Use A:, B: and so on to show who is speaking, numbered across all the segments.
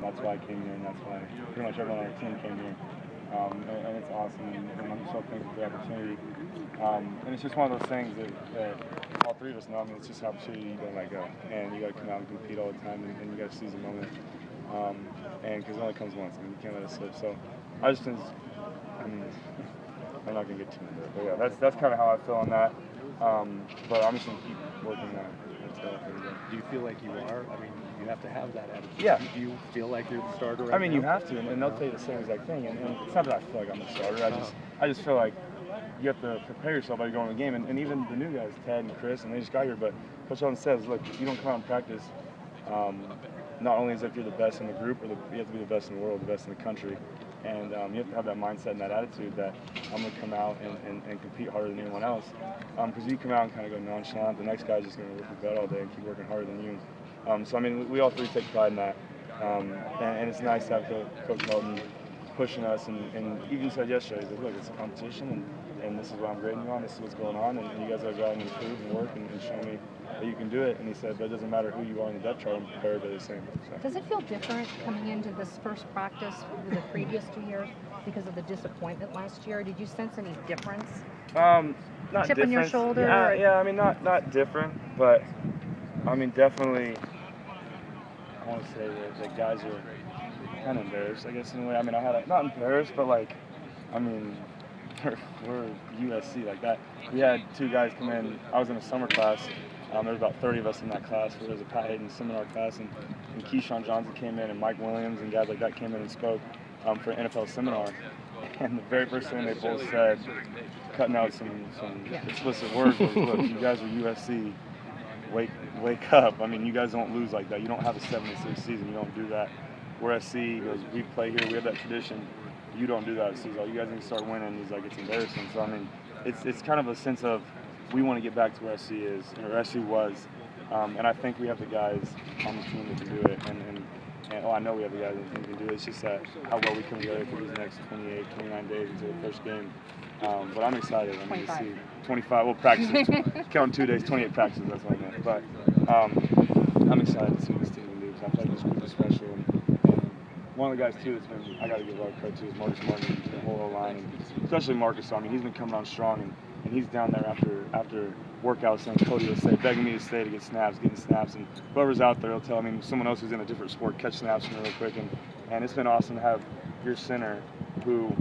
A: that's why I came here, and that's why pretty much everyone on our team came here. And it's awesome, and I'm so thankful for the opportunity. And it's just one of those things that all three of us know. I mean, it's just an opportunity you don't let go, and you got to come out and compete all the time, and you got to seize the moment. And because it only comes once, I mean, you can't let it slip. So I just think, I mean, I'm not gonna get too into it, but yeah, that's kind of how I feel on that. But I'm just gonna keep working on it until I figure it out.
B: Do you feel like you are? I mean, you have to have that attitude.
A: Yeah.
B: Do you feel like you're the starter right
A: I mean,
B: now?
A: you have to, and they'll tell you the same exact thing. And it's not that I feel like I'm the starter. I just feel like you have to prepare yourself by going to the game. And even the new guys, Ted and Chris, and they just got here. But Coach Ellen says, look, if you don't come out and practice, not only is it if you're the best in the group, you have to be the best in the world, the best in the country. And you have to have that mindset and that attitude that I'm going to come out and compete harder than anyone else. Because if you come out and kind of go nonchalant, the next guy's just going to work your butt all day and keep working harder than you. So, I mean, we all three take pride in that. And it's nice to have Coach Melton pushing us. And even said yesterday, he's like, look, it's a competition, and this is what I'm grading you on, this is what's going on, and you guys got to go out and improve and work and show me that you can do it. And he said, but it doesn't matter who you are in the depth chart, I'm prepared to do the same. So.
C: Does it feel different coming into this first practice than the previous 2 years because of the disappointment last year? Did you sense any difference?
A: Not
C: Chip on your shoulder?
A: Yeah, I mean, not different, but I mean, definitely, I want to say that guys are kind of embarrassed, I guess, in a way. I mean, not embarrassed, but like, I mean, we're USC like that. We had two guys come in. I was in a summer class. There was about 30 of us in that class. There was a Pat Hayden seminar class, and Keyshawn Johnson came in, and Mike Williams and guys like that came in and spoke for an NFL seminar. And the very first thing they both said, cutting out some explicit words, was, look, you guys are USC. Wake up. I mean, you guys don't lose like that. You don't have a 76 season. You don't do that. We're SC. He goes, we play here. We have that tradition. You don't do that. So you guys need to start winning. He's like, it's embarrassing. So, I mean, it's kind of a sense of we want to get back to where SC is, or SC was. And I think we have the guys on the team that can do it. And I know we have the guys on the team that can do it. It's just that how well we come together for these next 28, 29 days until the first game. But I'm excited. I mean,
C: 25.
A: to see 25. Well, practices. Count 2 days, 28 practices. That's what I meant. But I'm excited to see what this team can do because I feel like this group is special. And one of the guys too that's been I got to give a lot of credit to is Marcus Martin, the whole O-line, and especially Marcus. I mean, he's been coming on strong, and he's down there after workouts, and Cody will say, begging me to stay to get snaps, getting snaps, and whoever's out there will tell. I mean, someone else who's in a different sport catch snaps from real quick, and it's been awesome to have your center who.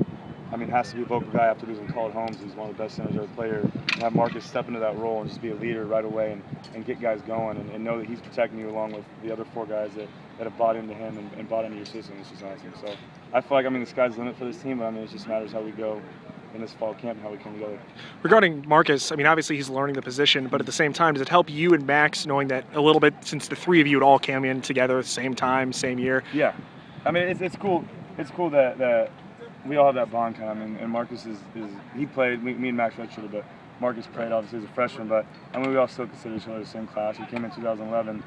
A: I mean, has to be a vocal guy after losing Called Holmes, who's one of the best centers ever played, and have Marcus step into that role and just be a leader right away and get guys going and know that he's protecting you along with the other 4 guys that have bought into him and bought into your system. It's just awesome. So I feel like, I mean, the sky's the limit for this team, but I mean, it just matters how we go in this fall camp and how we come together.
D: Regarding Marcus, I mean, obviously he's learning the position, but at the same time, does it help you and Max knowing that a little bit, since the 3 of you had all came in together at the same time, same year?
A: Yeah. I mean, it's cool. It's cool that we all have that bond kind of. I mean, and Marcus is he played. Me and Max redshirted, but Marcus played obviously as a freshman. But I mean, we all still consider each other the same class. We came in 2011.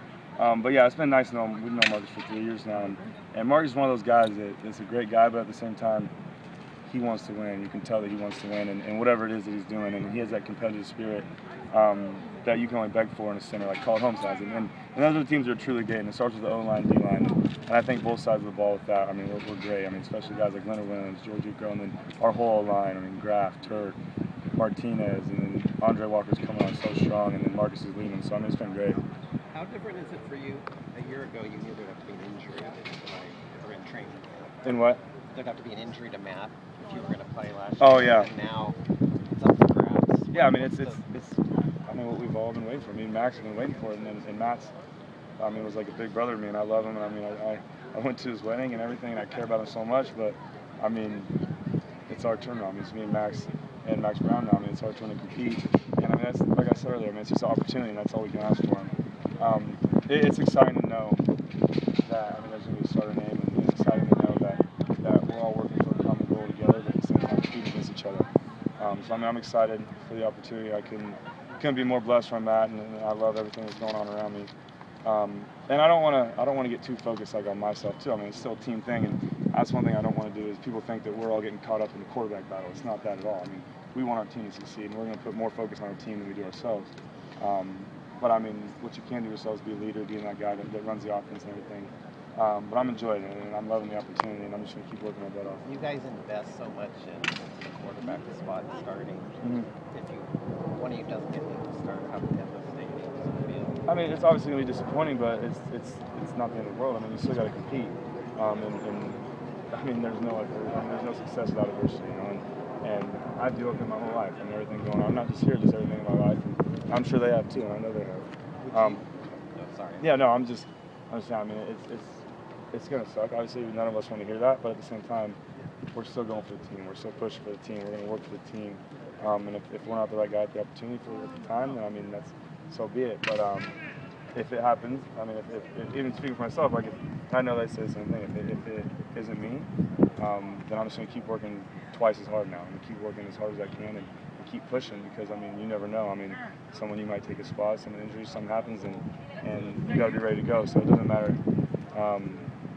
A: But yeah, it's been nice to know him. We've known Marcus for 3 years now, and Marcus is one of those guys that's a great guy, but at the same time, he wants to win. You can tell that he wants to win, and whatever it is that he's doing, and he has that competitive spirit that you can only beg for in a center like Called Holmes has. And those are the teams that are truly getting. It starts with the O-line, D-line, and I think both sides of the ball with that. I mean, we're great. I mean, especially guys like Leonard Williams, George Ucro, and then our whole O-line. I mean, Graff, Turk, Martinez, and then Andre Walker's coming on so strong, and then Marcus is leading. So I mean, it's been great.
E: How different is it for you? A year ago, you knew there'd have to be an injury or in training.
A: In what?
E: There'd have to be an injury to Matt if you were going to play last year.
A: Oh yeah.
E: And now it's up for grabs.
A: Yeah, I mean, it's I mean, what we've all been waiting for. Me and Max have been waiting for it, and Matt's, I mean, was like a big brother to me, and I love him. And I mean, I went to his wedding and everything, and I care about him so much. But I mean, it's our turn now. I mean, it's me and Max Brown now. I mean, it's our turn to compete. And I mean, that's like I said earlier. I mean, it's just an opportunity, and that's all we can ask for him. It's exciting to know that. I mean, there's going to be a starter name, and it's exciting to know that we're all working for a common goal together, but at the same time competing against each other. So I mean, I'm excited for the opportunity. I couldn't be more blessed from that, and I love everything that's going on around me. And I don't want to get too focused like on myself too. I mean, it's still a team thing, and that's one thing I don't want to do is people think that we're all getting caught up in the quarterback battle. It's not that at all. I mean, we want our team to succeed, and we're going to put more focus on our team than we do ourselves. But I mean, what you can do yourself is be a leader, being that guy that runs the offense and everything. But I'm enjoying it, and I'm loving the opportunity, and I'm just going to keep working my butt off.
E: You guys invest so much in the quarterback spot starting.
A: Mm-hmm.
E: If one of you doesn't get the start, how devastating does it feel?
A: I mean, it's obviously going to be disappointing, but it's not the end of the world. I mean, you still got to compete, and I mean, there's no success without adversity, you know. And I've dealt with it my whole life and everything going on. I'm not just here, just everything in my life. And I'm sure they have too, and I know they have.
E: Sorry.
A: Yeah, no, I'm just saying. I mean, it's going to suck. Obviously, none of us want to hear that, but at the same time, we're still going for the team. We're still pushing for the team. We're going to work for the team. And if we're not the right guy at the opportunity for at the time, then I mean, that's so be it. But if it happens, I mean, if even speaking for myself, like I know they say the same thing. If it isn't me, then I'm just going to keep working twice as hard now. I'm going to keep working as hard as I can and keep pushing because, I mean, you never know. I mean, someone you might take a spot, some injury, something happens, and you got to be ready to go. So it doesn't matter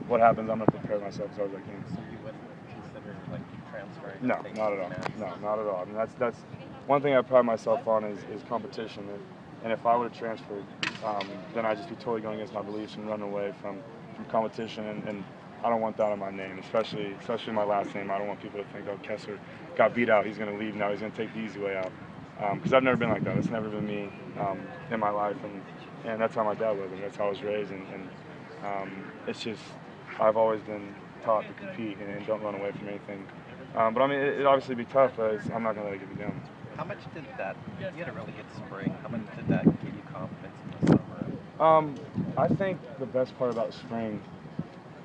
A: what happens. I'm going to prepare myself as hard as I can.
E: So you wouldn't consider like transferring?
A: No, not at all. No, not at all. I mean, that's one thing I pride myself on is competition. And if I would have transferred, then I'd just be totally going against my beliefs and running away from competition. And I don't want that on my name, especially my last name. I don't want people to think, oh, Kessler got beat out. He's going to leave now. He's going to take the easy way out. Because I've never been like that. It's never been me in my life. And that's how my dad was. And that's how I was raised. And it's just I've always been taught to compete and don't run away from anything. But I mean, it'd obviously be tough, but I'm not going to let it get me down.
E: How much did that, you had a really good spring, how much did that give you confidence in the summer?
A: I think the best part about spring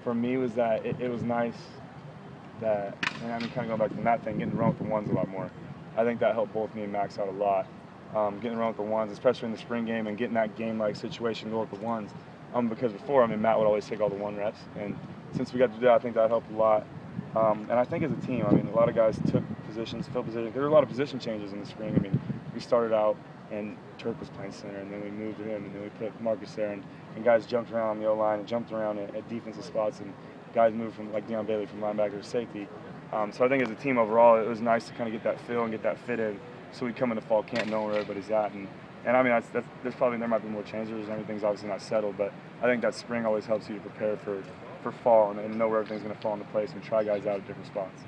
A: for me was that it was nice that, and I mean, kind of going back to the Matt thing, getting to run with the ones a lot more. I think that helped both me and Max out a lot. Getting to run with the ones, especially in the spring game, and getting that game-like situation going with the ones. Because before, I mean, Matt would always take all the one reps, and since we got to do that, I think that helped a lot. And I think as a team, I mean, a lot of guys took positions, filled positions. There were a lot of position changes in the spring. I mean, we started out and Turk was playing center, and then we moved to him, and then we put Marcus there, and guys jumped around on the O-line and jumped around at defensive spots, and guys moved from, like Deion Bailey, from linebacker to safety. So I think as a team overall, it was nice to kind of get that feel and get that fit in, so we come into fall camp knowing where everybody's at. And I mean, there might be more changes, everything's obviously not settled, but I think that spring always helps you to prepare for fall and know where everything's going to fall into place and try guys out at different spots.